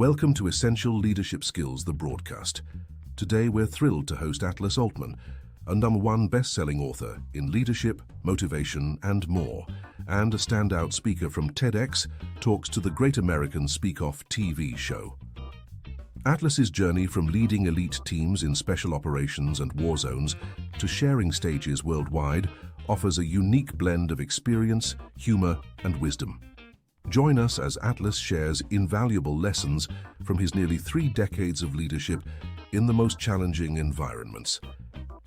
Welcome to Essential Leadership Skills, the broadcast. Today we're thrilled to host Atlas Aultman, a #1 best-selling author in leadership, motivation, and more, and a standout speaker from TEDx, talks to the Great American Speak-Off TV show. Atlas's journey from leading elite teams in special operations and war zones to sharing stages worldwide offers a unique blend of experience, humor, and wisdom. Join us as Atlas shares invaluable lessons from his nearly 3 decades of leadership in the most challenging environments.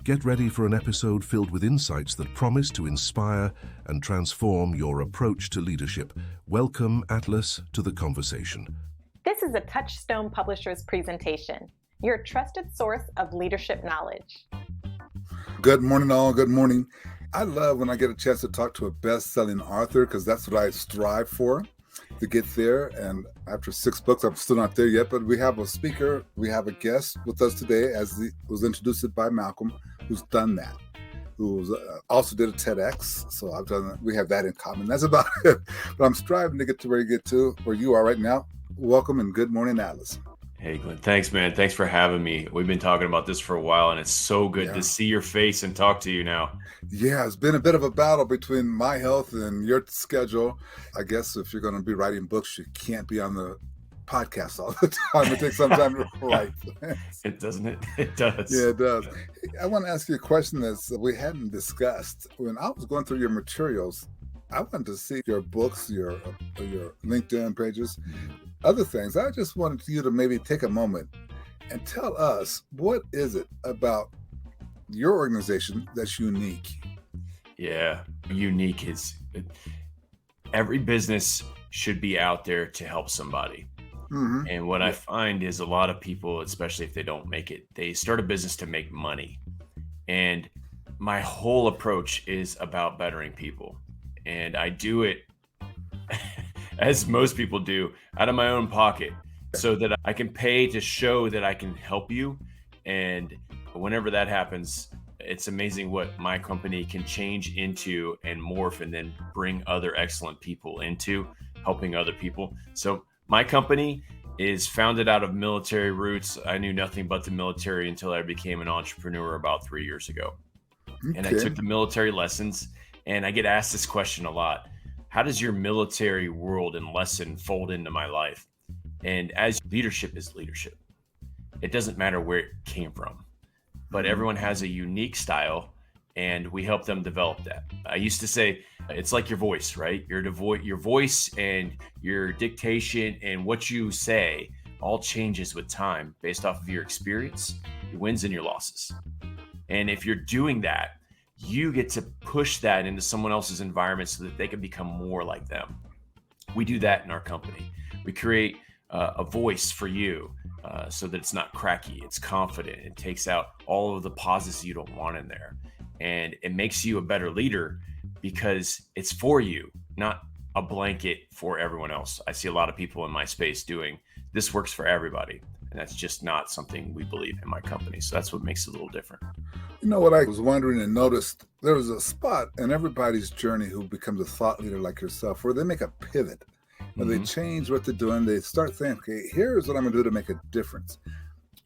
Get ready for an episode filled with insights that promise to inspire and transform your approach to leadership. Welcome, Atlas, to the conversation. This is a Touchstone Publishers presentation, your trusted source of leadership knowledge. Good morning, all. Good morning. I love when I get a chance to talk to a best-selling author because that's what I strive for, to get there. And after 6 books, I'm still not there yet, but we have a speaker, we have a guest with us today, was introduced by Malcolm, who's done that, who also did a TEDx. So we have that in common. That's about it. But I'm striving to get to where you are right now. Welcome and good morning, Atlas. Hey, Glenn. Thanks, man. Thanks for having me. We've been talking about this for a while, and it's so good to see your face and talk to you now. Yeah, it's been a bit of a battle between my health and your schedule. I guess if you're going to be writing books, you can't be on the podcast all the time. It takes some time to write. It doesn't it? It does. Yeah, it does. I want to ask you a question that we hadn't discussed. When I was going through your materials, I wanted to see your books, your LinkedIn pages, other things. I just wanted you to maybe take a moment and tell us, what is it about your organization that's unique? Yeah, unique is every business should be out there to help somebody. Mm-hmm. And what I find is a lot of people, especially if they don't make it, they start a business to make money. And my whole approach is about bettering people. And I do it, as most people do, out of my own pocket so that I can pay to show that I can help you. And whenever that happens, it's amazing what my company can change into and morph and then bring other excellent people into helping other people. So my company is founded out of military roots. I knew nothing but the military until I became an entrepreneur about 3 years ago. Okay. And I took the military lessons. And I get asked this question a lot. How does your military world and lesson fold into my life? And as leadership is leadership, it doesn't matter where it came from, but everyone has a unique style and we help them develop that. I used to say, it's like your voice, right? Your voice and your dictation and what you say all changes with time based off of your experience, your wins and your losses. And if you're doing that, you get to push that into someone else's environment so that they can become more like them. We do that in our company. We create a voice for you so that it's not cracky, it's confident, it takes out all of the pauses you don't want in there. And it makes you a better leader because it's for you, not a blanket for everyone else. I see a lot of people in my space doing, this works for everybody. And that's just not something we believe in my company. So that's what makes it a little different. You know what I was wondering and noticed? There was a spot in everybody's journey who becomes a thought leader like yourself where they make a pivot. When they change what they're doing, they start saying, okay, here's what I'm going to do to make a difference.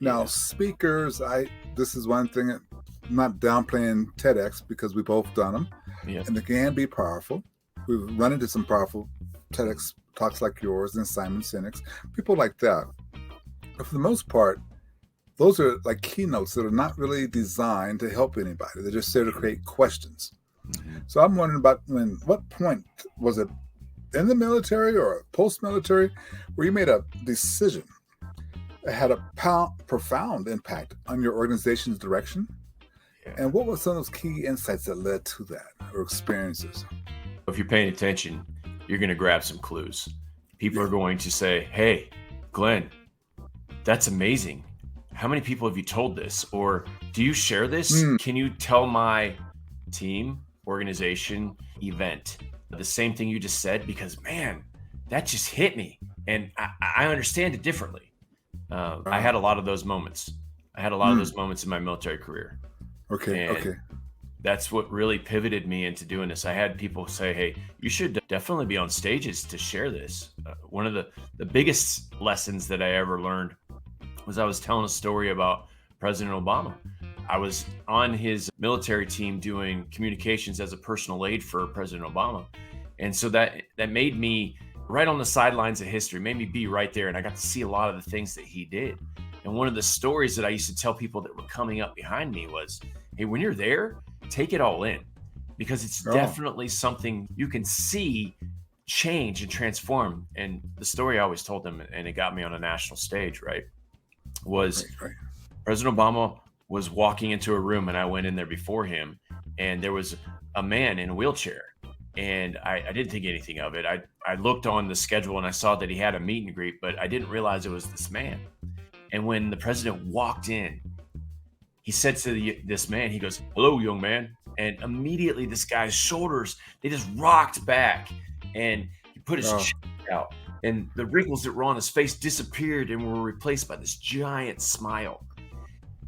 Now, speakers, this is one thing, I'm not downplaying TEDx because we both done them. Yeah. And they can be powerful. We've run into some powerful TEDx talks like yours and Simon Sinek's, people like that. But for the most part, those are like keynotes that are not really designed to help anybody. They're just there to create questions. Mm-hmm. So I'm wondering about what point was it in the military or post-military where you made a decision that had a profound impact on your organization's direction? Yeah. And what were some of those key insights that led to that or experiences? If you're paying attention, you're going to grab some clues. People are going to say, hey, Glenn, that's amazing. How many people have you told this? Or do you share this? Can you tell my team, organization, event the same thing you just said? Because, man, that just hit me. And I understand it differently. I had a lot of those moments. I had a lot of those moments in my military career. Okay. That's what really pivoted me into doing this. I had people say, hey, you should definitely be on stages to share this. One of the biggest lessons that I ever learned was I was telling a story about President Obama. I was on his military team doing communications as a personal aide for President Obama. And so that made me right on the sidelines of history, made me be right there. And I got to see a lot of the things that he did. And one of the stories that I used to tell people that were coming up behind me was, hey, when you're there, take it all in, because it's definitely something you can see change and transform. And the story I always told them, and it got me on a national stage, right, was President Obama was walking into a room, and I went in there before him, and there was a man in a wheelchair, and I didn't think anything of it. I looked on the schedule and I saw that he had a meet and greet, but I didn't realize it was this man. And when the president walked in, he said to this man, he goes, "Hello, young man." And immediately this guy's shoulders, they just rocked back, and he put his chest out, and the wrinkles that were on his face disappeared and were replaced by this giant smile.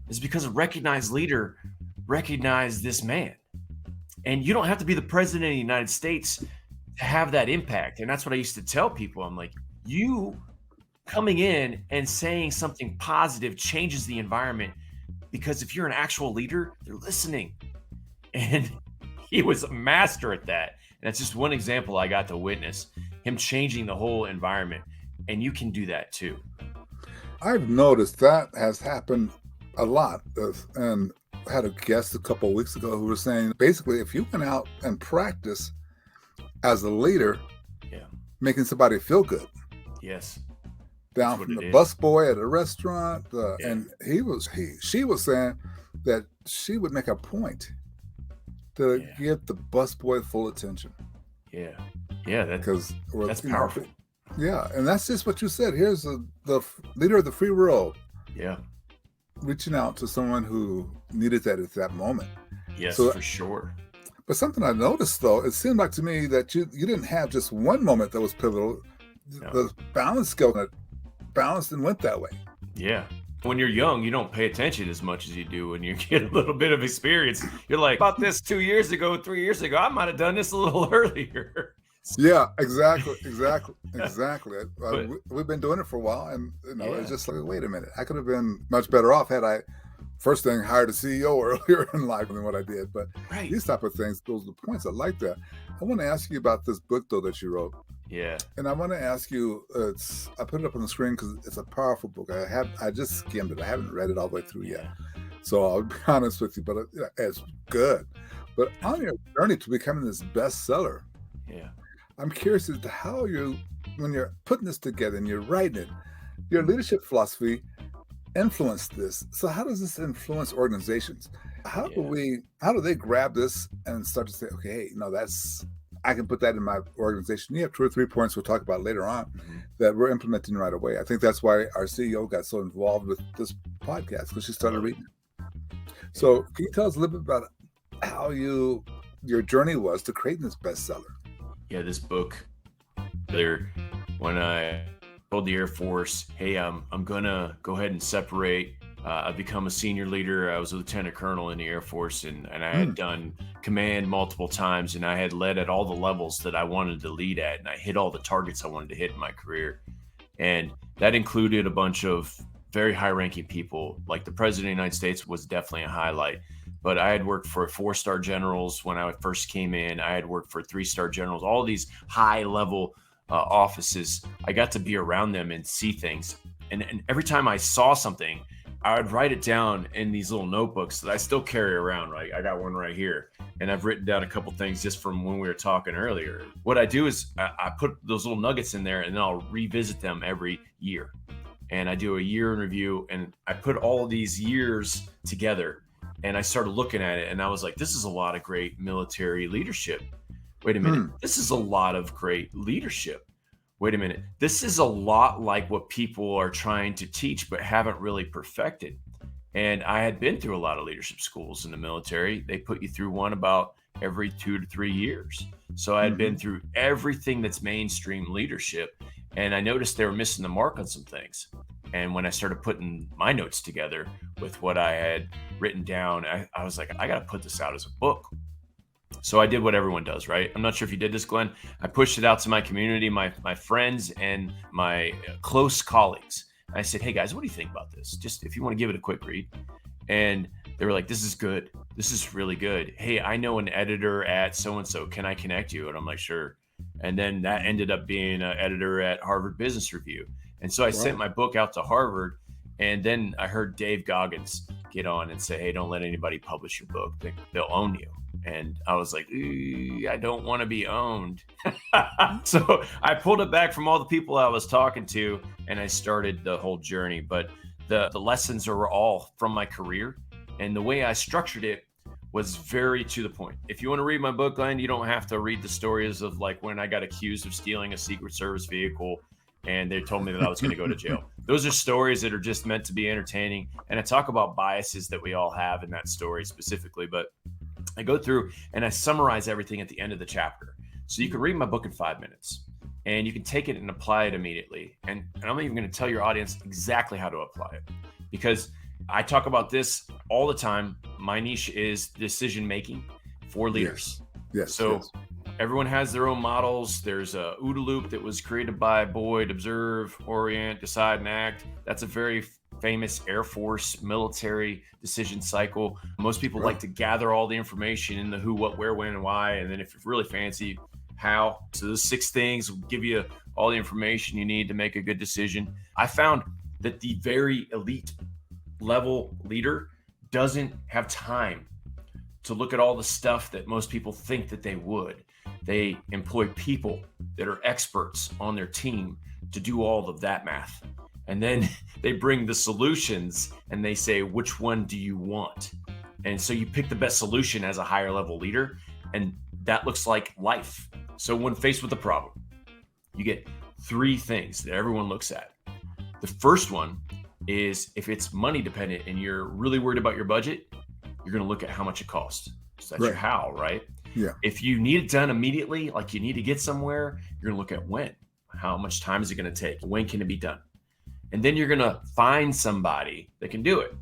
Is because a recognized leader recognized this man. And you don't have to be the president of the United States to have that impact. And that's what I used to tell people. I'm like, you coming in and saying something positive changes the environment, because if you're an actual leader, they're listening. And he was a master at that. And that's just one example I got to witness, him changing the whole environment. And you can do that too. I've noticed that has happened a lot, and I had a guest a couple of weeks ago who was saying, basically, if you went out and practice as a leader, making somebody feel good, down from the busboy at a restaurant, and she was saying that she would make a point to give the busboy full attention. That's powerful. And that's just what you said. Here's the leader of the free world. Reaching out to someone who needed that at that moment. For sure. But something I noticed, though, it seemed like to me that you didn't have just one moment that was pivotal. The balance skill that balanced and went that way. When you're young, you don't pay attention as much as you do when you get a little bit of experience. You're like, about this 2 years ago, 3 years ago, I might have done this a little earlier. Exactly. We've been doing it for a while, and it's just like, wait a minute, I could have been much better off had I first thing hired a CEO earlier in life than what I did. But these type of things, those are the points. I like that. I want to ask you about this book, though, that you wrote. And I want to ask you, I put it up on the screen because it's a powerful book. I just skimmed it. I haven't read it all the way through yet. So I'll be honest with you, but it's good. But on your journey to becoming this bestseller, I'm curious as to how when you're putting this together and you're writing it, your leadership philosophy influenced this. So how does this influence organizations? How do they grab this and start to say, okay, hey, I can put that in my organization. You have 2 or 3 points we'll talk about later on that we're implementing right away. I think that's why our CEO got so involved with this podcast, because she started reading it. So can you tell us a little bit about how your journey was to creating this bestseller? This book, when I told the Air Force, hey, I'm gonna go ahead and separate. I've become a senior leader. I was a lieutenant colonel in the Air Force, and I had done command multiple times, and I had led at all the levels that I wanted to lead at, and I hit all the targets I wanted to hit in my career. And that included a bunch of very high-ranking people. Like the President of the United States was definitely a highlight. But I had worked for 4-star generals when I first came in. I had worked for 3-star generals, all these high-level offices. I got to be around them and see things. And every time I saw something, I would write it down in these little notebooks that I still carry around, right? I got one right here. And I've written down a couple things just from when we were talking earlier. What I do is I put those little nuggets in there, and then I'll revisit them every year. And I do a year in review, and I put all these years together. And I started looking at it, and I was like, this is a lot of great military leadership. Wait a minute. This is a lot of great leadership. Wait a minute. This is a lot like what people are trying to teach but haven't really perfected. And I had been through a lot of leadership schools in the military. They put you through one about every 2 to 3 years. So I had been through everything that's mainstream leadership, and I noticed they were missing the mark on some things. And when I started putting my notes together with what I had written down, I was like, I got to put this out as a book. So I did what everyone does, right? I'm not sure if you did this, Glenn. I pushed it out to my community, my friends and my close colleagues. I said, hey guys, what do you think about this? Just if you want to give it a quick read. And they were like, this is good. This is really good. Hey, I know an editor at so-and-so. Can I connect you? And I'm like, sure. And then that ended up being an editor at Harvard Business Review. And so I sent my book out to Harvard. And then I heard Dave Goggins get on and say, hey, don't let anybody publish your book. They'll own you. And I was like, I don't want to be owned. So I pulled it back from all the people I was talking to, and I started the whole journey. But the lessons are all from my career. And the way I structured it was very to the point. If you want to read my book, Glenn, you don't have to read the stories of like when I got accused of stealing a Secret Service vehicle and they told me that I was going to go to jail. Those are stories that are just meant to be entertaining. And I talk about biases that we all have in that story specifically, but I go through and I summarize everything at the end of the chapter. So you can read my book in 5 minutes and you can take it and apply it immediately. And I'm even going to tell your audience exactly how to apply it, because I talk about this all the time. My niche is decision making for leaders. Yes. So everyone has their own models. There's a OODA loop that was created by Boyd: observe, orient, decide, and act. That's a very famous Air Force military decision cycle. Most people like to gather all the information in the who, what, where, when, and why. And then if you're really fancy, how. So those 6 things will give you all the information you need to make a good decision. I found that the very elite level leader doesn't have time to look at all the stuff that most people think that they would. They employ people that are experts on their team to do all of that math. And then they bring the solutions and they say, which one do you want? And so you pick the best solution as a higher level leader. And that looks like life. So when faced with a problem, you get 3 things that everyone looks at. The first one is if it's money dependent and you're really worried about your budget, you're going to look at how much it costs. So that's your how, right? Yeah. If you need it done immediately, like you need to get somewhere, you're going to look at when. How much time is it going to take? When can it be done? And then you're going to find somebody that can do it.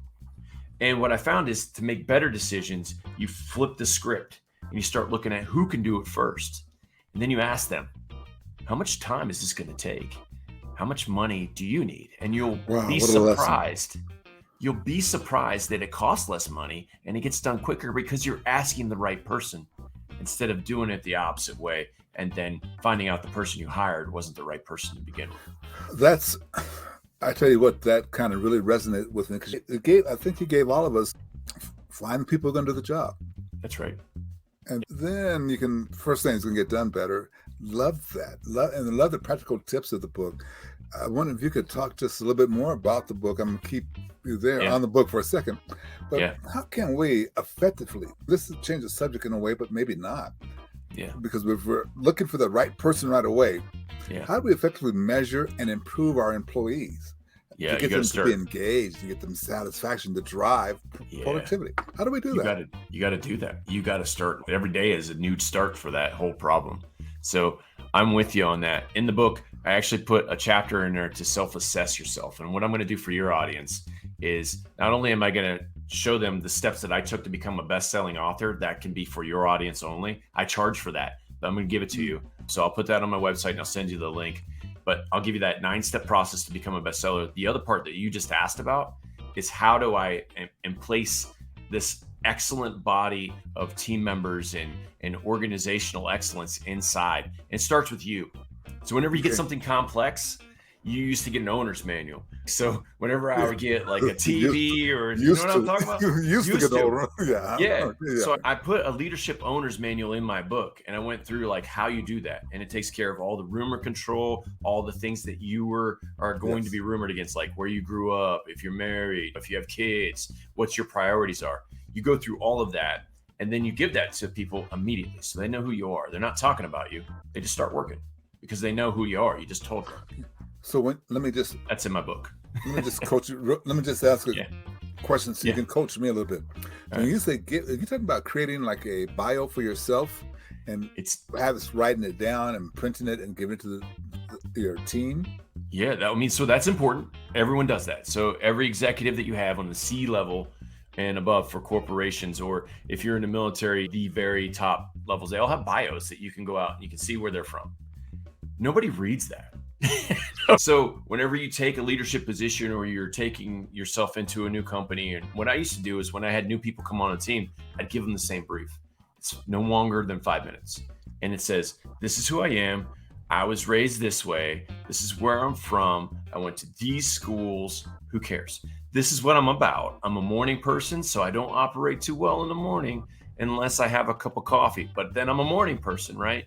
And what I found is to make better decisions, you flip the script and you start looking at who can do it first. And then you ask them, how much time is this going to take? How much money do you need? And you'll be surprised. You'll be surprised that it costs less money and it gets done quicker because you're asking the right person instead of doing it the opposite way and then finding out the person you hired wasn't the right person to begin with. I tell you what, that kind of really resonated with me because I think you gave all of us find people who are going to do the job. That's right. And then first thing is going to get done better. Love that. Love the practical tips of the book. I wonder if you could talk just a little bit more about the book. I'm going to keep you there on the book for a second. But how can we effectively, this is change the subject in a way, but maybe not. Yeah. Because if we're looking for the right person right away, how do we effectively measure and improve our employees? Yeah, to get them to be engaged, to get them satisfaction, to drive productivity. How do we do that? You got to do that. You got to start. Every day is a new start for that whole problem. So I'm with you on that. In the book, I actually put a chapter in there to self-assess yourself. And what I'm going to do for your audience is not only am I going to show them the steps that I took to become a best-selling author, that can be for your audience only. I charge for that, but I'm going to give it to you. So I'll put that on my website and I'll send you the link. But I'll give you that 9-step process to become a bestseller. The other part that you just asked about is how do I place this excellent body of team members and organizational excellence inside? And it starts with you. So whenever you get something complex, you used to get an owner's manual. So whenever I would get like a TV or you know what I'm talking about? used to get owner. Yeah. So I put a leadership owner's manual in my book and I went through like how you do that. And it takes care of all the rumor control, all the things that you are going to be rumored against, like where you grew up, if you're married, if you have kids, what your priorities are. You go through all of that and then you give that to people immediately. So they know who you are. They're not talking about you. They just start working because they know who you are. You just told them. So that's in my book. Let me just coach you. Let me just ask a question so you can coach me a little bit. When you say are you talking about creating like a bio for yourself and have us writing it down and printing it and giving it to your team? Yeah, so that's important. Everyone does that. So every executive that you have on the C level and above for corporations, or if you're in the military, the very top levels, they all have bios that you can go out and you can see where they're from. Nobody reads that. So whenever you take a leadership position or you're taking yourself into a new company, and what I used to do is when I had new people come on a team, I'd give them the same brief. It's no longer than 5 minutes. And it says, this is who I am. I was raised this way. This is where I'm from. I went to these schools. Who cares? This is what I'm about. I'm a morning person, so I don't operate too well in the morning unless I have a cup of coffee. But then I'm a morning person, right?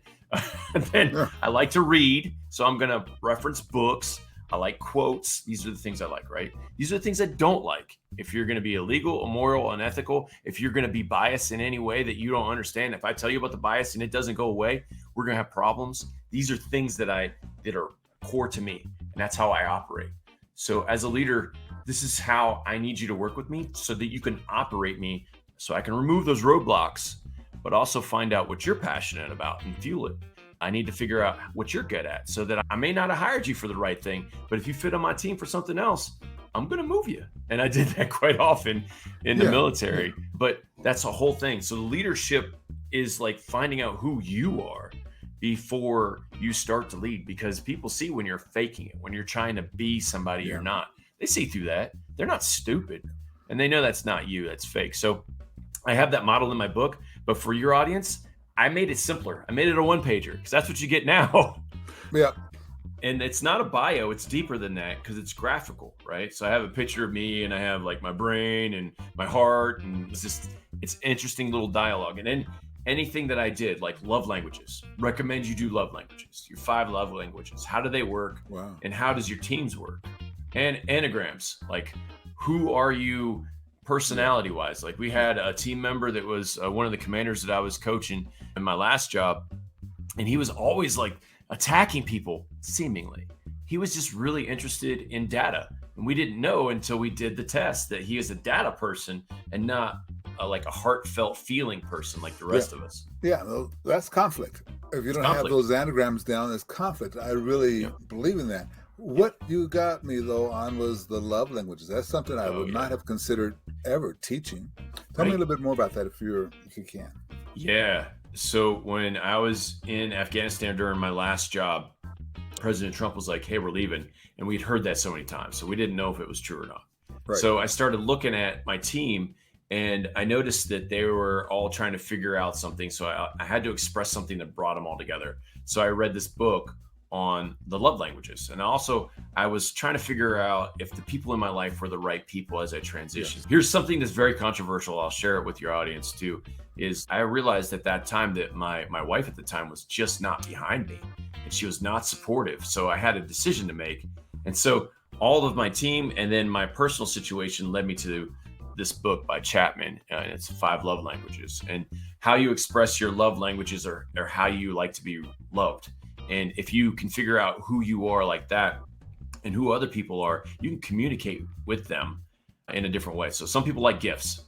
Then I like to read, so I'm going to reference books. I like quotes. These are the things I like, right? These are the things I don't like. If you're going to be illegal, immoral, unethical, if you're going to be biased in any way that you don't understand, if I tell you about the bias and it doesn't go away, we're going to have problems. These are things that are core to me, and that's how I operate. So as a leader, this is how I need you to work with me so that you can operate me, so I can remove those roadblocks, but also find out what you're passionate about and fuel it. I need to figure out what you're good at so that I may not have hired you for the right thing, but if you fit on my team for something else, I'm going to move you. And I did that quite often in the military, but that's a whole thing. So the leadership is like finding out who you are before you start to lead, because people see when you're faking it, when you're trying to be somebody you're not. They see through that. They're not stupid. And they know that's not you, that's fake. So I have that model in my book, but for your audience, I made it simpler. I made it a one-pager because that's what you get now. Yeah. And it's not a bio, it's deeper than that because it's graphical, right? So I have a picture of me and I have like my brain and my heart, and it's interesting little dialogue. And then anything that I did, like love languages, recommend you do love languages, your 5 love languages. How do they work? Wow. And how does your teams work? And anagrams, like who are you personality wise? Like we had a team member that was one of the commanders that I was coaching in my last job, and he was always like attacking people. Seemingly he was just really interested in data, and we didn't know until we did the test that he is a data person and not like a heartfelt feeling person like the rest of us. Yeah, that's conflict. If you don't have those anagrams down, there's conflict. I really believe in that. What you got me though on was the love languages. That's something I would not have considered ever teaching. Tell me a little bit more about that if you can. Yeah. So when I was in Afghanistan during my last job, President Trump was like, hey, we're leaving. And we'd heard that so many times, so we didn't know if it was true or not. Right. So I started looking at my team, and I noticed that they were all trying to figure out something. So I had to express something that brought them all together. So I read this book on the love languages. And also I was trying to figure out if the people in my life were the right people as I transitioned. Yes. Here's something that's very controversial. I'll share it with your audience too, is I realized at that time that my wife at the time was just not behind me, and she was not supportive. So I had a decision to make. And so all of my team and then my personal situation led me to this book by Chapman. And it's 5 love languages, and how you express your love languages or how you like to be loved. And if you can figure out who you are like that and who other people are, you can communicate with them in a different way. So some people like gifts,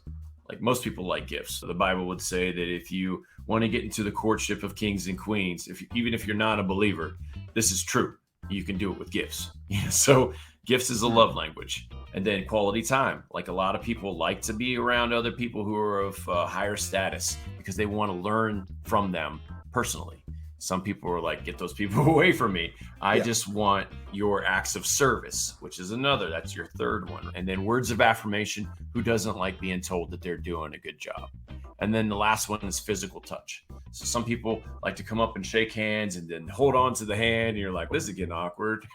like most people like gifts. So the Bible would say that if you want to get into the courtship of kings and queens, even if you're not a believer, this is true. You can do it with gifts. So gifts is a love language. And then quality time. Like a lot of people like to be around other people who are of higher status because they want to learn from them personally. Some people are like, get those people away from me. I just want your acts of service, which is another. That's your third one. And then words of affirmation. Who doesn't like being told that they're doing a good job? And then the last one is physical touch. So some people like to come up and shake hands and then hold on to the hand. And you're like, this is getting awkward.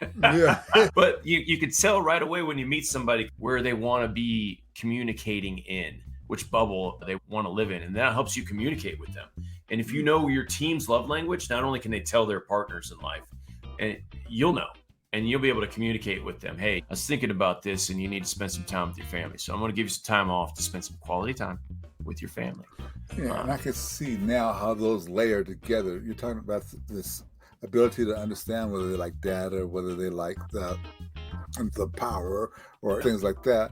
But you could tell right away when you meet somebody where they want to be communicating in, which bubble they want to live in. And that helps you communicate with them. And if you know your team's love language, not only can they tell their partners in life, and you'll know, and you'll be able to communicate with them. Hey, I was thinking about this, and you need to spend some time with your family. So I'm going to give you some time off to spend some quality time with your family. Yeah, and I can see now how those layer together. You're talking about this ability to understand whether they like data, whether they like the power or things like that.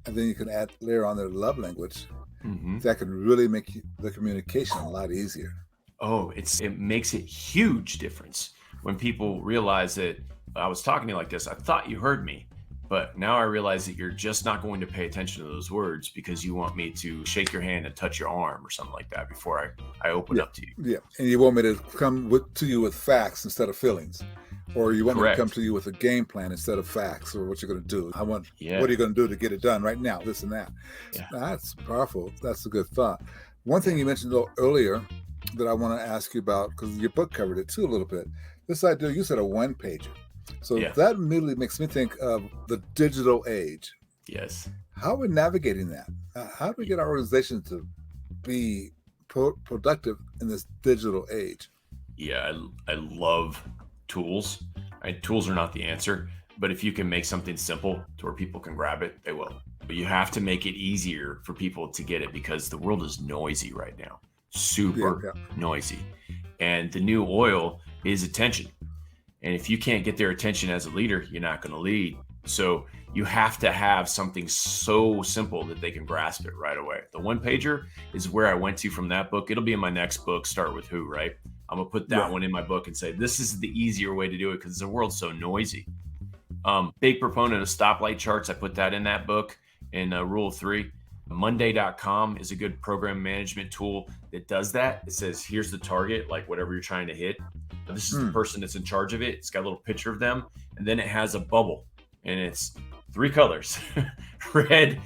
And then you can layer on their love language. Mm-hmm. That can really make the communication a lot easier. Oh, it makes a huge difference when people realize that I was talking to you like this. I thought you heard me, But now I realize that you're just not going to pay attention to those words because you want me to shake your hand and touch your arm or something like that before I open up to you. Yeah. And you want me to come to you with facts instead of feelings. Or you want me to come to you with a game plan instead of facts or what you're going to do. What are you going to do to get it done right now, this and that. Yeah. That's powerful. That's a good thought. One thing you mentioned earlier that I want to ask you about, because your book covered it too a little bit. This idea, you said a one-pager. So that immediately makes me think of the digital age. Yes. How are we navigating that? How do we get our organization to be productive in this digital age? Yeah, I love tools. Tools are not the answer, but if you can make something simple to where people can grab it, they will. But you have to make it easier for people to get it because the world is noisy right now. Super noisy. And the new oil is attention. And if you can't get their attention as a leader, you're not going to lead. So you have to have something so simple that they can grasp it right away. The one pager is where I went to from that book. It'll be in my next book, Start With Who, right? I'm going to put that one in my book and say, this is the easier way to do it because the world's so noisy. Big proponent of stoplight charts. I put that in that book in Rule of 3. Monday.com is a good program management tool that does that. It says, here's the target, like whatever you're trying to hit. This is the person that's in charge of it. It's got a little picture of them. And then it has a bubble. And it's 3 colors, red,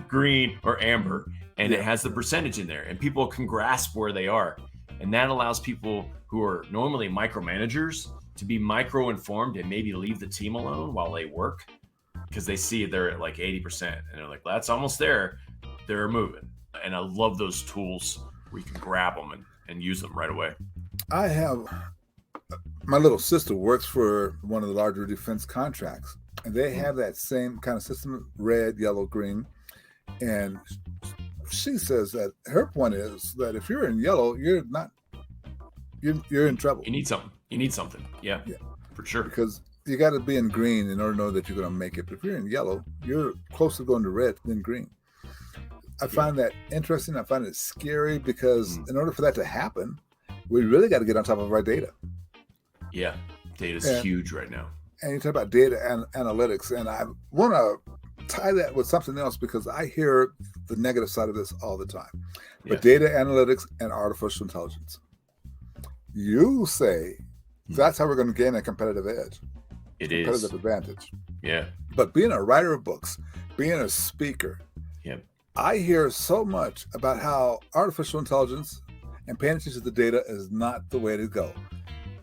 green, or amber. And it has the percentage in there. And people can grasp where they are. And that allows people who are normally micromanagers to be micro-informed and maybe leave the team alone while they work because they see they're at like 80%. And they're like, well, that's almost there. They're moving. And I love those tools where you can grab them and use them right away. My little sister works for one of the larger defense contracts, and they have that same kind of system, red, yellow, green. And she says that her point is that if you're in yellow, you're in trouble. You need something. Yeah, for sure. Because you got to be in green in order to know that you're going to make it. But if you're in yellow, you're closer to going to red than green. I find that interesting. I find it scary because in order for that to happen, we really got to get on top of our data. Yeah, data's huge right now. And you talk about data and analytics, and I want to tie that with something else because I hear the negative side of this all the time. But data analytics and artificial intelligence. You say that's how we're going to gain a competitive edge. Competitive advantage. Yeah. But being a writer of books, being a speaker, I hear so much about how artificial intelligence and paying attention to the data is not the way to go.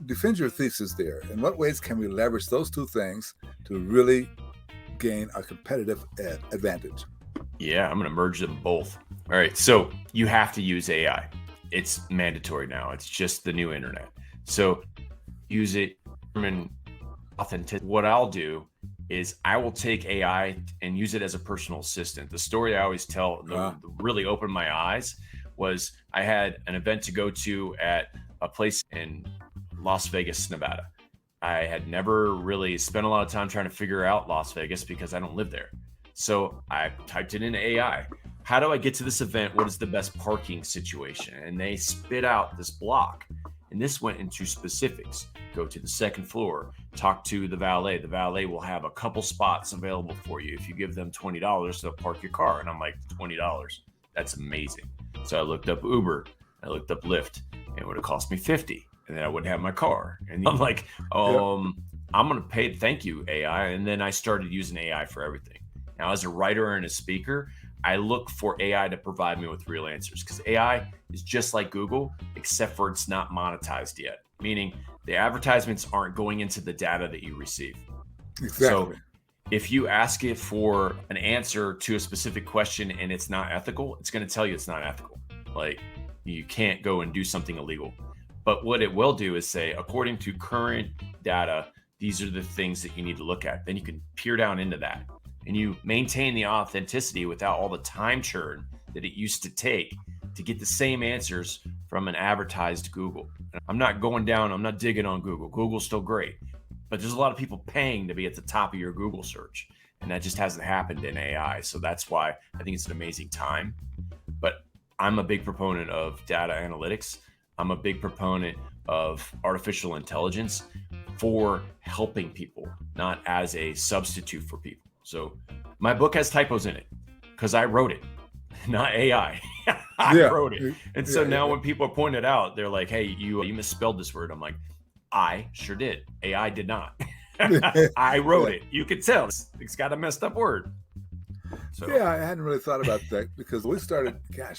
Defend your thesis there. In what ways can we leverage those two things to really gain a competitive advantage? Yeah, I'm going to merge them both. All right. So you have to use AI. It's mandatory now. It's just the new internet. So use it in authentic. What I'll do is I will take AI and use it as a personal assistant. The story I always tell that really opened my eyes was I had an event to go to at a place in Las Vegas, Nevada. I had never really spent a lot of time trying to figure out Las Vegas because I don't live there. So I typed it into AI. How do I get to this event? What is the best parking situation? And they spit out this block. And this went into specifics. Go to the second floor, talk to the valet. The valet will have a couple spots available for you. If you give them $20, they'll park your car. And I'm like, $20? That's amazing. So I looked up Uber. I looked up Lyft. And it would have cost me $50. And then I wouldn't have my car. And I'm like, I'm going to pay. Thank you, AI. And then I started using AI for everything. Now, as a writer and a speaker, I look for AI to provide me with real answers because AI is just like Google, except for it's not monetized yet, meaning the advertisements aren't going into the data that you receive. Exactly. So if you ask it for an answer to a specific question and it's not ethical, it's going to tell you it's not ethical. Like you can't go and do something illegal. But what it will do is say, according to current data, these are the things that you need to look at. Then you can peer down into that. And you maintain the authenticity without all the time churn that it used to take to get the same answers from an advertised Google. I'm not going down, I'm not digging on Google. Google's still great, but there's a lot of people paying to be at the top of your Google search. And that just hasn't happened in AI. So that's why I think it's an amazing time. But I'm a big proponent of data analytics. I'm a big proponent of artificial intelligence for helping people, not as a substitute for people. So my book has typos in it because I wrote it, not AI. I wrote it. And so now when people point it out, they're like, hey, you misspelled this word. I'm like, I sure did. AI did not. I wrote it. You could tell it's got a messed up word. So yeah, I hadn't really thought about that because we started,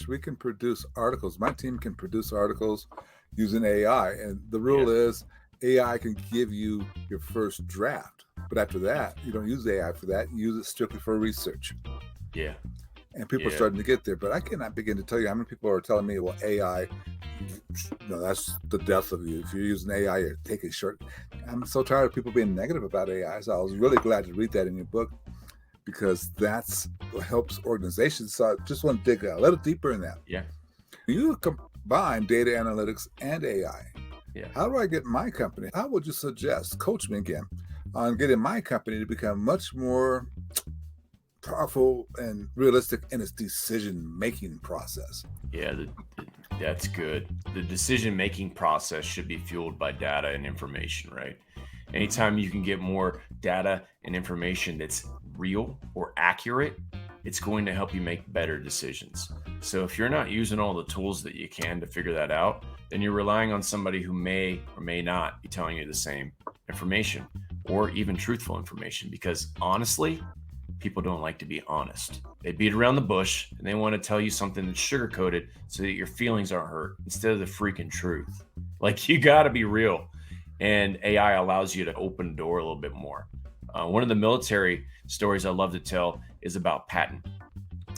we can produce articles. My team can produce articles using AI. And the rule is AI can give you your first draft. But after that, you don't use AI for that. You use it strictly for research. Yeah. And people are starting to get there. But I cannot begin to tell you how many people are telling me, well, AI, that's the death of you. If you're using AI, you're taking short. I'm so tired of people being negative about AI. So I was really glad to read that in your book because that's what helps organizations. So I just want to dig a little deeper in that. Yeah. You combine data analytics and AI. Yeah. How do I get my company? How would you suggest, coach me again, on getting my company to become much more powerful and realistic in its decision-making process? Yeah, that's good. The decision-making process should be fueled by data and information, right? Anytime you can get more data and information that's real or accurate, it's going to help you make better decisions. So if you're not using all the tools that you can to figure that out, then you're relying on somebody who may or may not be telling you the same information or even truthful information, because honestly, people don't like to be honest. They beat around the bush and they want to tell you something that's sugar-coated so that your feelings aren't hurt instead of the freaking truth. Like, you got to be real. And AI allows you to open the door a little bit more. One of the military stories I love to tell is about Patton.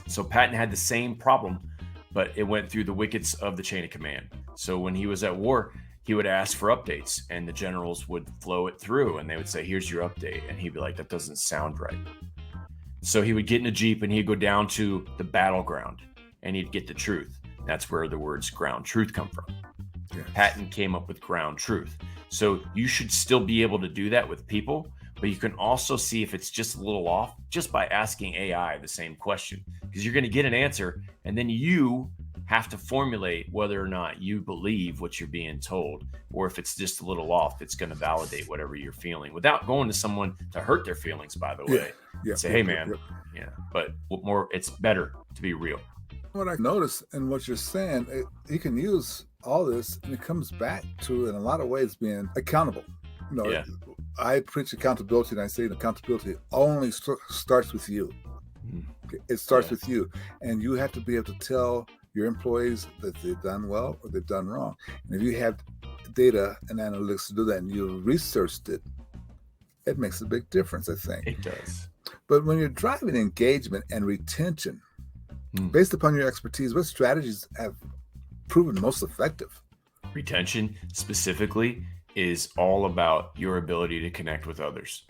So Patton had the same problem, but it went through the wickets of the chain of command. So when he was at war, he would ask for updates and the generals would flow it through and they would say, here's your update. And he'd be like, that doesn't sound right. So he would get in a Jeep and he'd go down to the battleground and he'd get the truth. That's where the words ground truth come from. Yes. Patton came up with ground truth. So you should still be able to do that with people, but you can also see if it's just a little off just by asking AI the same question, because you're going to get an answer and then you have to formulate whether or not you believe what you're being told, or if it's just a little off, it's going to validate whatever you're feeling without going to someone to hurt their feelings, by the way. Say, hey, man, but more, it's better to be real. What I noticed in what you're saying, you can use all this and it comes back to, in a lot of ways, being accountable. I preach accountability and I say accountability only starts with you. It starts with you, and you have to be able to tell your employees that they've done well or they've done wrong. And if you have data and analytics to do that and you researched it, it makes a big difference, I think. It does. But when you're driving engagement and retention, based upon your expertise, what strategies have proven most effective? Retention specifically is all about your ability to connect with others.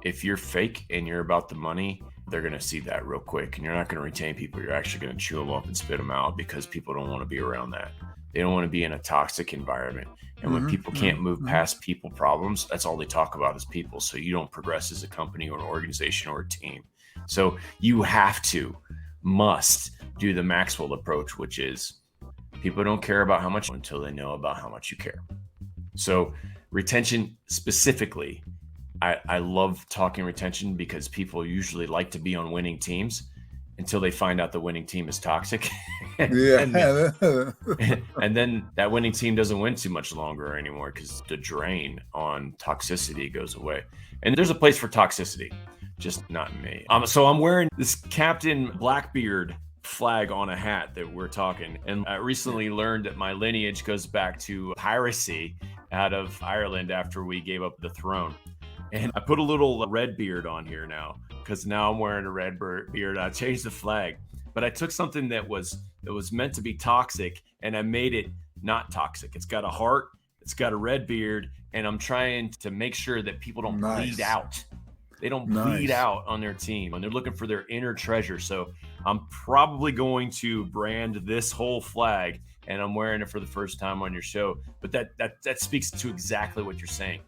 If you're fake and you're about the money, they're going to see that real quick, and you're not going to retain people. You're actually going to chew them up and spit them out because people don't want to be around that. They don't want to be in a toxic environment. And when people can't move past people problems, that's all they talk about is people. So you don't progress as a company or an organization or a team. So you must do the Maxwell approach, which is people don't care about how much until they know about how much you care. So retention specifically, I love talking retention because people usually like to be on winning teams until they find out the winning team is toxic. and then that winning team doesn't win too much longer anymore because the drain on toxicity goes away. And there's a place for toxicity, just not in me. So I'm wearing this Captain Blackbeard flag on a hat that we're talking. And I recently learned that my lineage goes back to piracy out of Ireland after we gave up the throne. And I put a little red beard on here now because now I'm wearing a red beard. I changed the flag, but I took something that was meant to be toxic and I made it not toxic. It's got a heart, it's got a red beard, and I'm trying to make sure that people don't bleed out. They don't bleed out on their team and they're looking for their inner treasure. So I'm probably going to brand this whole flag and I'm wearing it for the first time on your show. But that speaks to exactly what you're saying.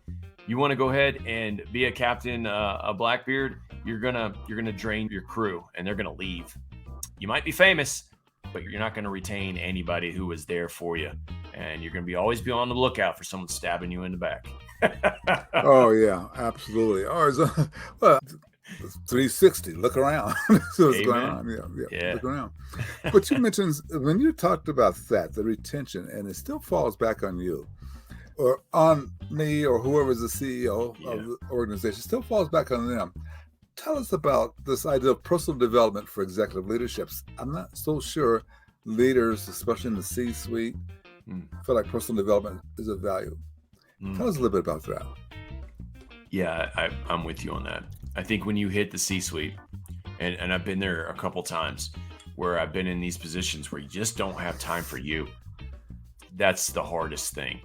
You want to go ahead and be a captain, a Blackbeard, you're gonna drain your crew and they're gonna leave. You might be famous, but you're not gonna retain anybody who was there for you, and you're gonna always be on the lookout for someone stabbing you in the back. Oh yeah, absolutely. Well, 360. Look around. See what's going Amen. on. Yeah. Look around. But you mentioned when you talked about that, the retention, and it still falls back on you or on me or whoever's the CEO of the organization, still falls back on them. Tell us about this idea of personal development for executive leaderships. I'm not so sure leaders, especially in the C-suite, feel like personal development is of value. Tell us a little bit about that. Yeah, I'm with you on that. I think when you hit the C-suite, and I've been there a couple times where I've been in these positions where you just don't have time for you. That's the hardest thing.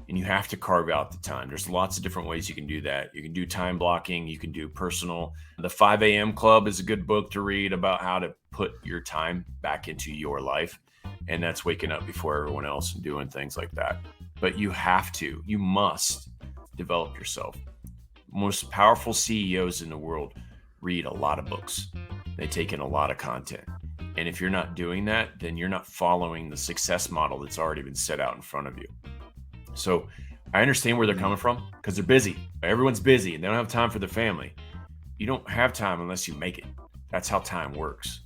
And you have to carve out the time. There's lots of different ways you can do that. You can do time blocking. You can do personal. The 5 a.m. Club is a good book to read about how to put your time back into your life. And that's waking up before everyone else and doing things like that. But you must develop yourself. Most powerful CEOs in the world read a lot of books. They take in a lot of content. And if you're not doing that, then you're not following the success model that's already been set out in front of you. So I understand where they're coming from because they're busy. Everyone's busy and they don't have time for their family. You don't have time unless you make it. That's how time works.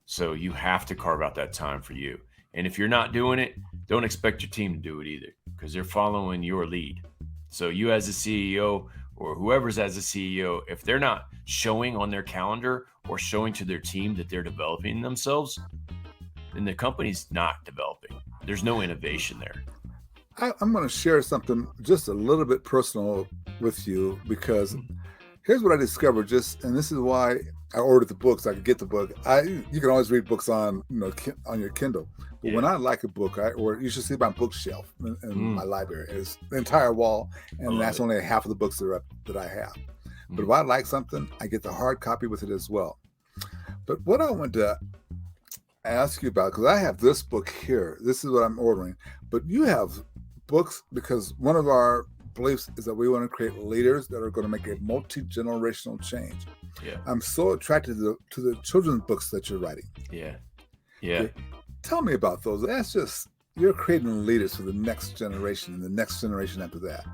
So you have to carve out that time for you. And if you're not doing it, don't expect your team to do it either because they're following your lead. So you as a CEO or whoever's as a CEO, if they're not showing on their calendar or showing to their team that they're developing themselves, then the company's not developing. There's no innovation there. I'm going to share something just a little bit personal with you because here's what I discovered. And this is why I ordered the books. I could get the book. You can always read books on on your Kindle. But when I like a book, you should see my bookshelf in my library. It's the entire wall, and that's only half of the books that I have. But if I like something, I get the hard copy with it as well. But what I want to ask you about, because I have this book here. This is what I'm ordering. But you have books because one of our beliefs is that we want to create leaders that are going to make a multi-generational change. Yeah. I'm so attracted to the children's books that you're writing. Yeah. Tell me about those. That's just, you're creating leaders for the next generation and the next generation after that.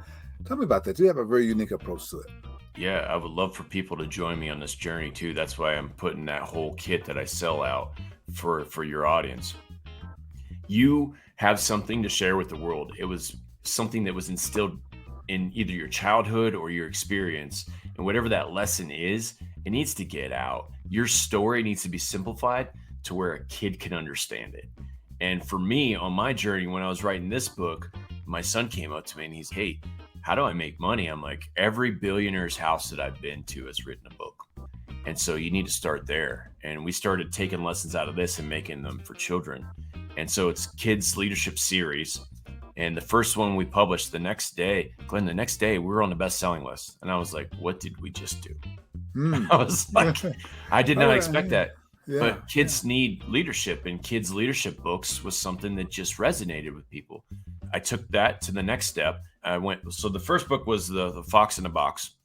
Tell me about that. You have a very unique approach to it. Yeah, I would love for people to join me on this journey too. That's why I'm putting that whole kit that I sell out for your audience. You have something to share with the world. It was something that was instilled in either your childhood or your experience. And whatever that lesson is, it needs to get out. Your story needs to be simplified to where a kid can understand it. And for me, on my journey, when I was writing this book, my son came up to me and he's, "Hey, how do I make money?" I'm like, every billionaire's house that I've been to has written a book. And so you need to start there. And we started taking lessons out of this and making them for children. And so it's Kids Leadership Series. And the first one we published the next day, Glenn, we were on the best-selling list. And I was like, what did we just do? I was like, I did not expect that. But kids need leadership, and kids' leadership books was something that just resonated with people. I took that to the next step. So the first book was the Fox in the Box.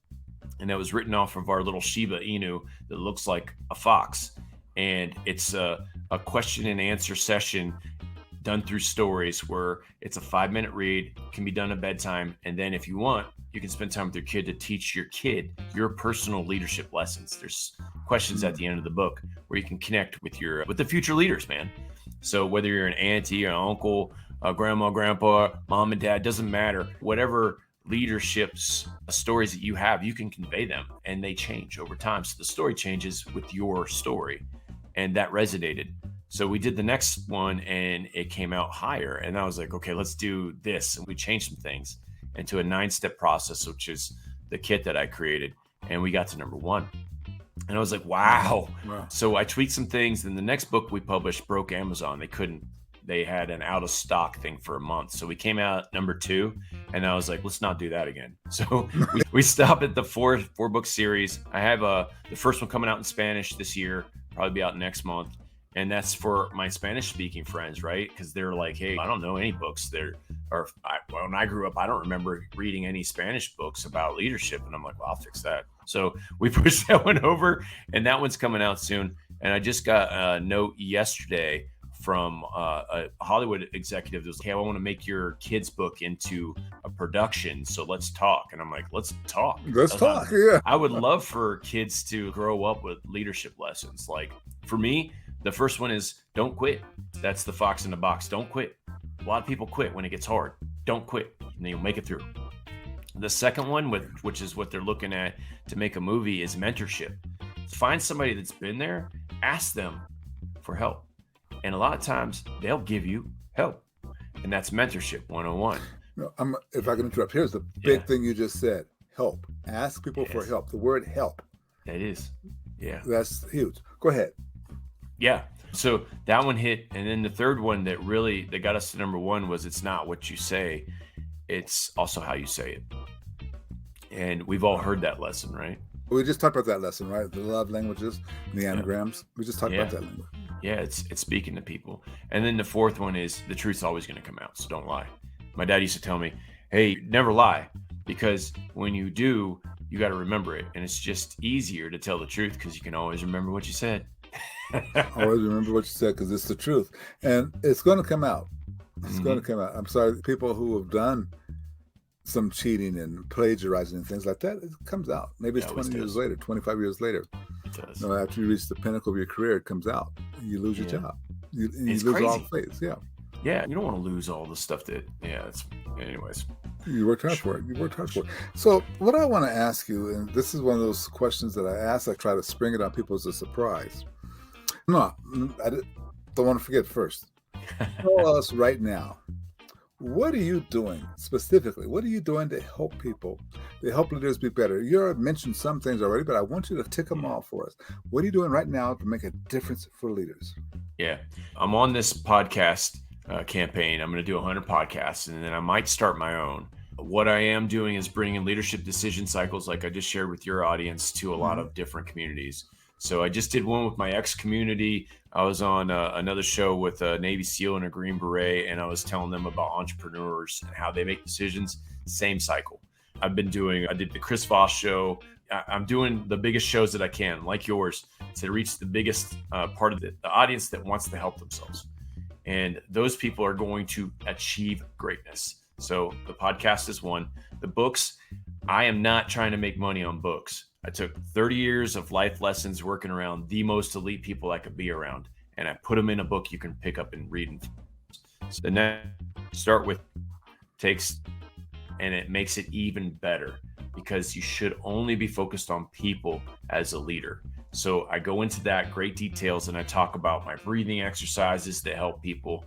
And that was written off of our little Shiba Inu that looks like a fox. And it's a question and answer session done through stories where it's a 5-minute read, can be done at bedtime. And then if you want, you can spend time with your kid to teach your kid your personal leadership lessons. There's questions at the end of the book where you can connect with the future leaders, man. So whether you're an auntie, an uncle, a grandma, grandpa, mom and dad, doesn't matter. Whatever leadership's stories that you have, you can convey them and they change over time. So the story changes with your story. And that resonated. So we did the next one and it came out higher. And I was like, okay, let's do this. And we changed some things into a 9-step process, which is the kit that I created. And we got to number 1. And I was like, wow. So I tweaked some things. Then the next book we published broke Amazon. They had an out of stock thing for a month. So we came out number 2 and I was like, let's not do that again. So we stopped at the 4-book series. I have the first one coming out in Spanish this year, probably be out next month. And that's for my Spanish speaking friends, right? Because they're like, hey, I don't know any books when I grew up, I don't remember reading any Spanish books about leadership. And I'm like, well, I'll fix that. So we pushed that one over and that one's coming out soon. And I just got a note yesterday from a Hollywood executive that was like, hey, I want to make your kids' book into a production, so let's talk. And I'm like, let's talk. Let's talk. Yeah. I would love for kids to grow up with leadership lessons. Like for me, the first one is don't quit. That's the fox in the box. Don't quit. A lot of people quit when it gets hard. Don't quit, and then you'll make it through. The second one, which is what they're looking at to make a movie, is mentorship. Find somebody that's been there, ask them for help. And a lot of times they'll give you help. And that's mentorship 101. No, if I can interrupt, here's the big thing you just said. Help. Ask people for help. The word help. That is. Yeah. That's huge. Go ahead. Yeah. So that one hit. And then the third one that got us to number one was it's not what you say. It's also how you say it. And we've all heard that lesson, right? We just talked about that lesson, right? The love languages, the anagrams. We just talked about that language. Yeah, it's speaking to people. And then the fourth one is the truth's always going to come out, so don't lie. My dad used to tell me, hey, never lie, because when you do, you got to remember it. And it's just easier to tell the truth because you can always remember what you said. Always remember what you said because it's the truth. And it's going to come out. It's going to come out. I'm sorry, people who have done some cheating and plagiarizing and things like that, it comes out. Maybe it's 20 years later, 25 years later. No, after you reach the pinnacle of your career, it comes out. You lose your job. You lose crazy. all faith. Yeah. Yeah, you don't want to lose all the stuff anyways. You worked hard for it. So what I want to ask you, and this is one of those questions that I ask, I try to spring it on people as a surprise. No, I don't want to forget first. Tell us right now, what are you doing specifically? What are you doing to help people, to help leaders be better? You mentioned some things already, but I want you to tick them off for us. What are you doing right now to make a difference for leaders? Yeah, I'm on this podcast campaign. I'm going to do 100 podcasts, and then I might start my own. What I am doing is bringing leadership decision cycles, like I just shared with your audience, to a lot of different communities. So I just did one with my ex-community. I was on another show with a Navy SEAL and a Green Beret, and I was telling them about entrepreneurs and how they make decisions. Same cycle. I did the Chris Voss show. I'm doing the biggest shows that I can, like yours, to reach the biggest part of the audience that wants to help themselves. And those people are going to achieve greatness. So the podcast is one. The books, I am not trying to make money on books. I took 30 years of life lessons working around the most elite people I could be around, and I put them in a book you can pick up and read. So the next start with takes, and it makes it even better because you should only be focused on people as a leader. So I go into that great details, and I talk about my breathing exercises that help people.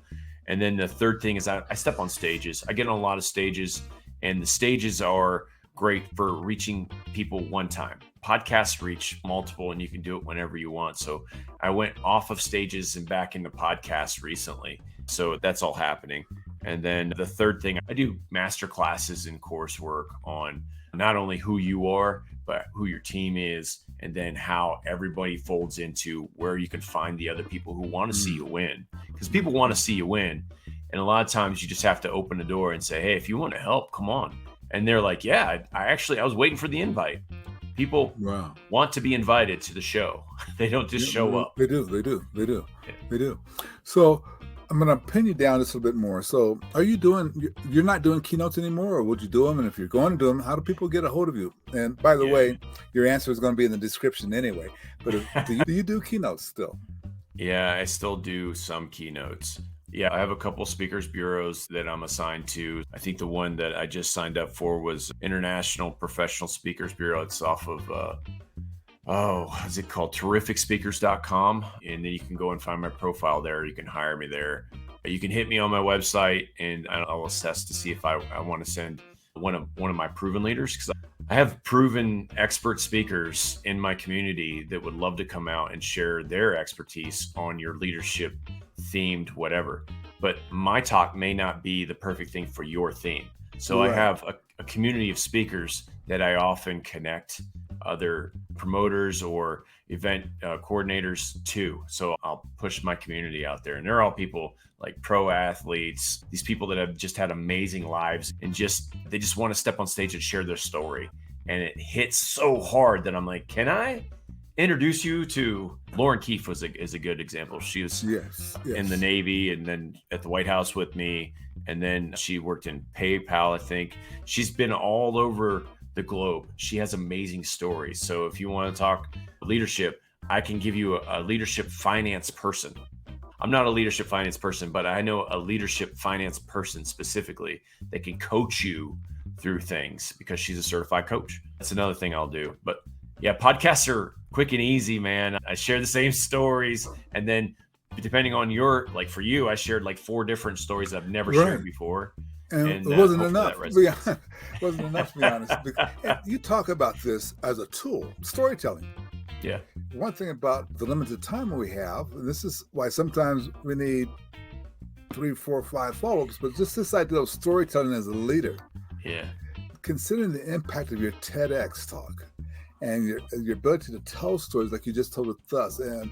And then the third thing is I step on stages. I get on a lot of stages, and the stages are great for reaching people one time. Podcasts reach multiple, and you can do it whenever you want. So I went off of stages and back into podcasts recently. So that's all happening. And then the third thing, I do master classes and coursework on not only who you are, but who your team is, and then how everybody folds into where you can find the other people who want to see you win. Because people want to see you win. And a lot of times you just have to open the door and say, hey, if you want to help, come on. And they're like, yeah, I was waiting for the invite. People want to be invited to the show. They don't just show up. They do. So I'm going to pin you down just a little bit more. So you're not doing keynotes anymore, or would you do them? And if you're going to do them, how do people get a hold of you? And by the way, your answer is going to be in the description anyway. But do you do keynotes still? Yeah, I still do some keynotes. Yeah, I have a couple speakers bureaus that I'm assigned to. I think the one that I just signed up for was International Professional Speakers Bureau. It's off of, what's it called? TerrificSpeakers.com. And then you can go and find my profile there. You can hire me there. You can hit me on my website, and I'll assess to see if I want to send one of my proven leaders, because I have proven expert speakers in my community that would love to come out and share their expertise on your leadership themed whatever. But my talk may not be the perfect thing for your theme. So I have a community of speakers that I often connect other promoters or event coordinators to. So I'll push my community out there. And they're all people like pro athletes, these people that have just had amazing lives, and they just want to step on stage and share their story. And it hits so hard that I'm like, can I introduce you to Lauren Keefe is a good example. She was Yes. in the Navy and then at the White House with me. And then she worked in PayPal, I think. She's been all over the globe. She has amazing stories. So if you want to talk leadership, I can give you a leadership finance person. I'm not a leadership finance person, but I know a leadership finance person specifically that can coach you through things because she's a certified coach. That's another thing I'll do. But yeah, podcasts are quick and easy, man. I share the same stories. And then depending on like for you, I shared like 4 different stories I've never shared before. And it wasn't enough. It wasn't enough, to be honest. And you talk about this as a tool, storytelling. Yeah. One thing about the limited time we have, and this is why sometimes we need 3, 4, 5 follow-ups, but just this idea of storytelling as a leader. Yeah. Considering the impact of your TEDx talk and your ability to tell stories like you just told with us and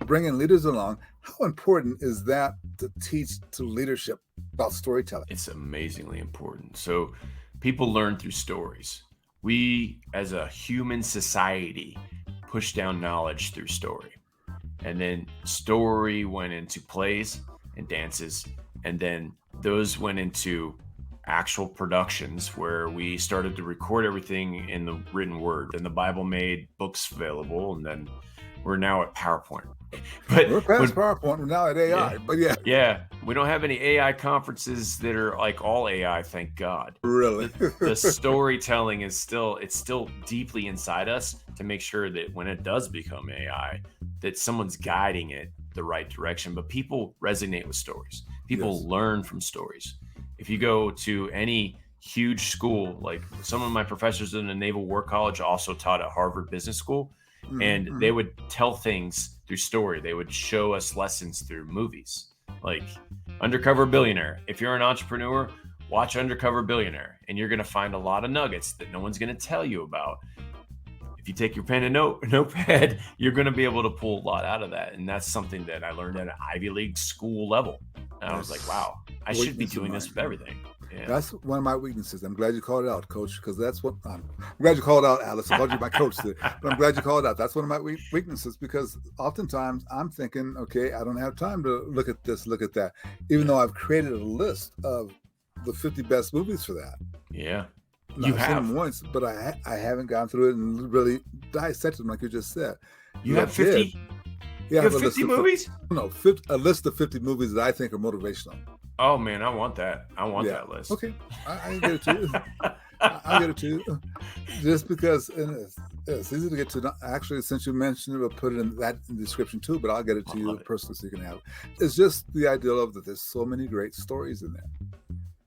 bringing leaders along, how important is that to teach to leadership about storytelling? It's amazingly important. So people learn through stories. We, as a human society, push down knowledge through story. And then story went into plays and dances. And then those went into actual productions where we started to record everything in the written word. And the Bible made books available. And then we're now at PowerPoint. But we're past PowerPoint, we're now at AI. But yeah, we don't have any AI conferences that are like all AI, thank God. Really? The storytelling is still deeply inside us to make sure that when it does become AI, that someone's guiding it the right direction. But people resonate with stories. People learn from stories. If you go to any huge school, like some of my professors in the Naval War College also taught at Harvard Business School, and they would tell things through story. They would show us lessons through movies, like Undercover Billionaire. If you're an entrepreneur, watch Undercover Billionaire, and you're going to find a lot of nuggets that no one's going to tell you about. If you take your pen and notepad, you're going to be able to pull a lot out of that. And that's something that I learned at an Ivy League school level. And I was like, wow, I should be doing this with everything. Yeah. That's one of my weaknesses. I'm glad you called it out, Coach, because that's what I'm glad you called it out, Alice. I called you my coach today, but I'm glad you called it out. That's one of my weaknesses because oftentimes I'm thinking, okay, I don't have time to look at this, look at that, even though I've created a list of the 50 best movies for that. Yeah. I've seen them once, but I haven't gone through it and really dissected them like you just said. You have 50? Yeah, you have 50 movies? A list of 50 movies that I think are motivational. Oh man, I want that. I want that list. Okay, I can get it to you. I'll get it to you. Just because it's easy to get to. Actually, since you mentioned it, we'll put it in that description too. But I'll get it to you personally so you can have it. It's just the idea of that there's so many great stories in there.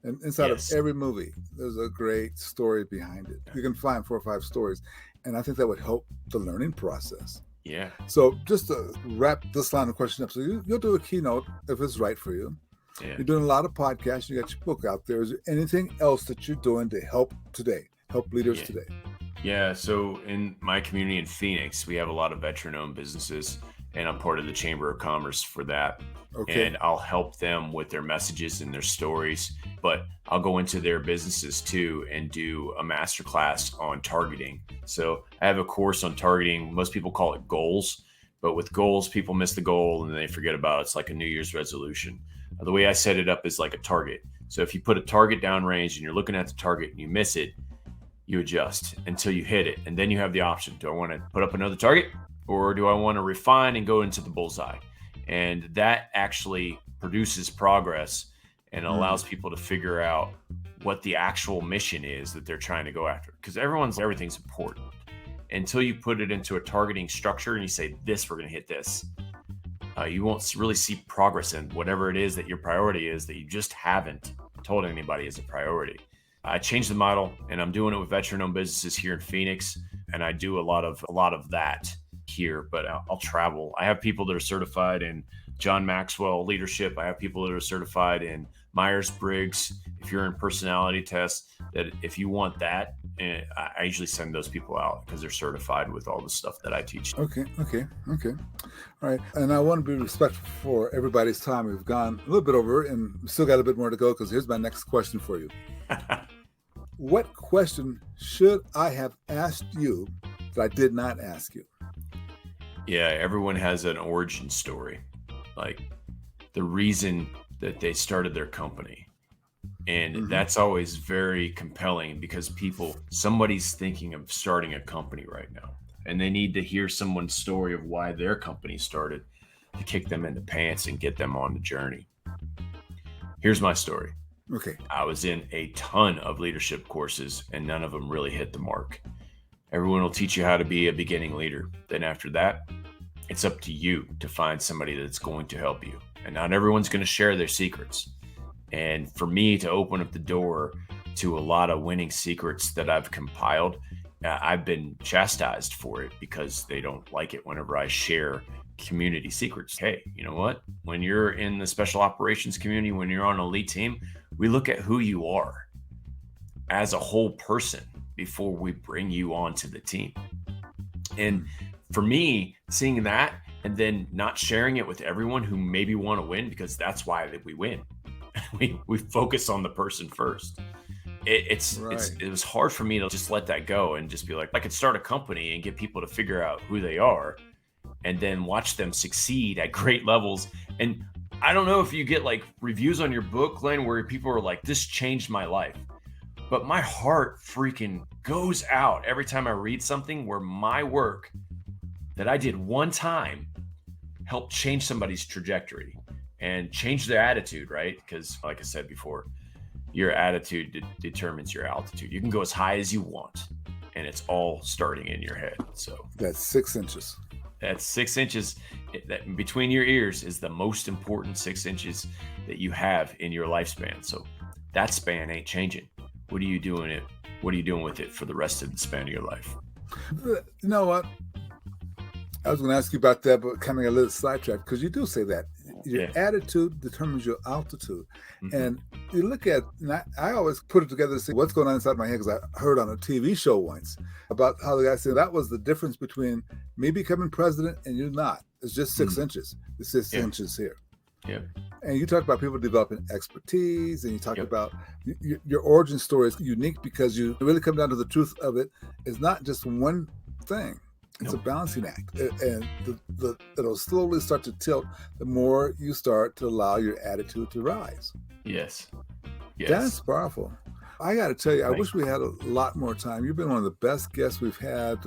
And inside of every movie, there's a great story behind it. You can find 4 or 5 stories. And I think that would help the learning process. Yeah. So just to wrap this line of question up, so you'll do a keynote if it's right for you. Yeah. You're doing a lot of podcasts. You got your book out there. Is there anything else that you're doing to help leaders today? Yeah. So in my community in Phoenix, we have a lot of veteran-owned businesses, and I'm part of the Chamber of Commerce for that. Okay. And I'll help them with their messages and their stories, but I'll go into their businesses too and do a masterclass on targeting. So I have a course on targeting. Most people call it goals, but with goals, people miss the goal and they forget about it. It's like a New Year's resolution. The way I set it up is like a target. So if you put a target downrange and you're looking at the target and you miss it, you adjust until you hit it. And then you have the option. Do I want to put up another target or do I want to refine and go into the bullseye? And that actually produces progress and allows people to figure out what the actual mission is that they're trying to go after. Because everything's important. Until you put it into a targeting structure and you say, we're going to hit this. You won't really see progress in whatever it is that your priority is that you just haven't told anybody is a priority. I changed the model and I'm doing it with veteran-owned businesses here in Phoenix. And I do a lot of that here, but I'll travel. I have people that are certified in John Maxwell leadership. I have people that are certified in Myers-Briggs. If you're in personality tests, that if you want that, I usually send those people out because they're certified with all the stuff that I teach. Okay. All right. And I want to be respectful for everybody's time. We've gone a little bit over and still got a bit more to go because here's my next question for you. What question should I have asked you that I did not ask you? Yeah, everyone has an origin story, like the reason that they started their company. And that's always very compelling because somebody's thinking of starting a company right now, and they need to hear someone's story of why their company started to kick them in the pants and get them on the journey. Here's my story. Okay. I was in a ton of leadership courses and none of them really hit the mark. Everyone will teach you how to be a beginning leader. Then after that, it's up to you to find somebody that's going to help you. And not everyone's going to share their secrets. And for me to open up the door to a lot of winning secrets that I've compiled, I've been chastised for it because they don't like it whenever I share community secrets. Hey, you know what? When you're in the special operations community, when you're on an elite team, we look at who you are as a whole person before we bring you onto the team. And for me, seeing that and then not sharing it with everyone who maybe want to win, because that's why we win. we focus on the person first. It was hard for me to just let that go and just be like, I could start a company and get people to figure out who they are and then watch them succeed at great levels. And I don't know if you get like reviews on your book, Glenn, where people are like, this changed my life. But my heart freaking goes out every time I read something where my work that I did one time helped change somebody's trajectory and change their attitude, right? Because like I said before, your attitude determines your altitude. You can go as high as you want, and it's all starting in your head. So that's 6 inches. That's 6 inches that between your ears is the most important 6 inches that you have in your lifespan. So that span ain't changing. What are you doing with it for the rest of the span of your life? You know what? I was going to ask you about that, but coming a little sidetracked, because you do say that your attitude determines your altitude. And you look at, and I always put it together to see what's going on inside my head, because I heard on a TV show once about how the guy said that was the difference between me becoming president and you not. It's just 6 inches. It's 6 inches here. Yeah. And you talk about people developing expertise, and you talk about your origin story is unique because you really come down to the truth of it. It's not just one thing. It's a balancing act, and it'll slowly start to tilt the more you start to allow your attitude to rise. Yes. That's powerful. I got to tell you, I wish we had a lot more time. You've been one of the best guests we've had.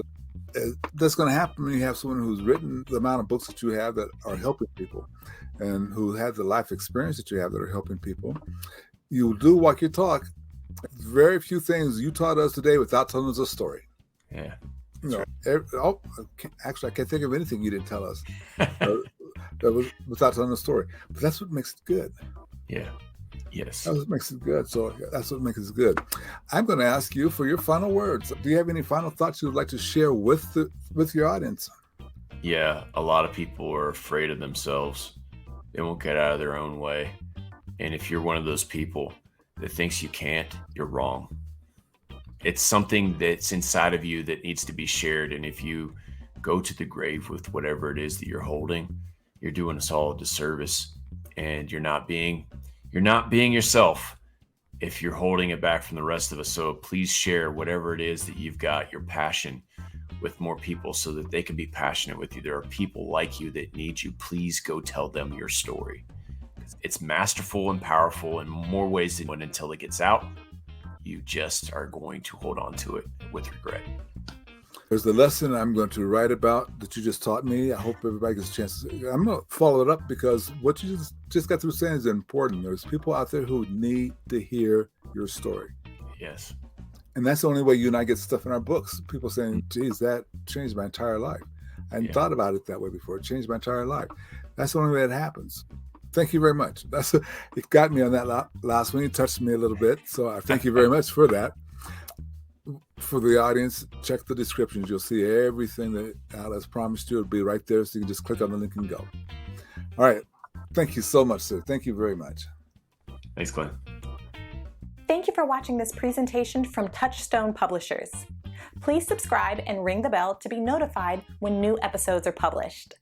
That's going to happen when you have someone who's written the amount of books that you have that are helping people, and who have the life experience that you have that are helping people. You do walk your talk. Very few things you taught us today without telling us a story. Yeah. Actually, I can't think of anything you didn't tell us that was without telling a story. But that's what makes it good. Yeah. Yes. That's what makes it good. So that's what makes it good. I'm going to ask you for your final words. Do you have any final thoughts you would like to share with your audience? Yeah, a lot of people are afraid of themselves. They won't get out of their own way. And if you're one of those people that thinks you can't, you're wrong. It's something that's inside of you that needs to be shared. And if you go to the grave with whatever it is that you're holding, you're doing us all a disservice, and you're not being yourself if you're holding it back from the rest of us. So please share whatever it is that you've got, your passion, with more people so that they can be passionate with you. There are people like you that need you. Please go tell them your story. It's masterful and powerful in more ways than one. Until it gets out, you just are going to hold on to it with regret. There's the lesson I'm going to write about that you just taught me. I hope everybody gets a chance to see. I'm going to follow it up because what you just got through saying is important. There's people out there who need to hear your story. Yes. And that's the only way you and I get stuff in our books. People saying, geez, that changed my entire life. I hadn't thought about it that way before. It changed my entire life. That's the only way it happens. Thank you very much. It got me on that last one. You touched me a little bit. So I thank you very much for that. For the audience, check the descriptions. You'll see everything that Alice promised you. It'll be right there. So you can just click on the link and go. All right. Thank you so much, sir. Thank you very much. Thanks, Glenn. Thank you for watching this presentation from Touchstone Publishers. Please subscribe and ring the bell to be notified when new episodes are published.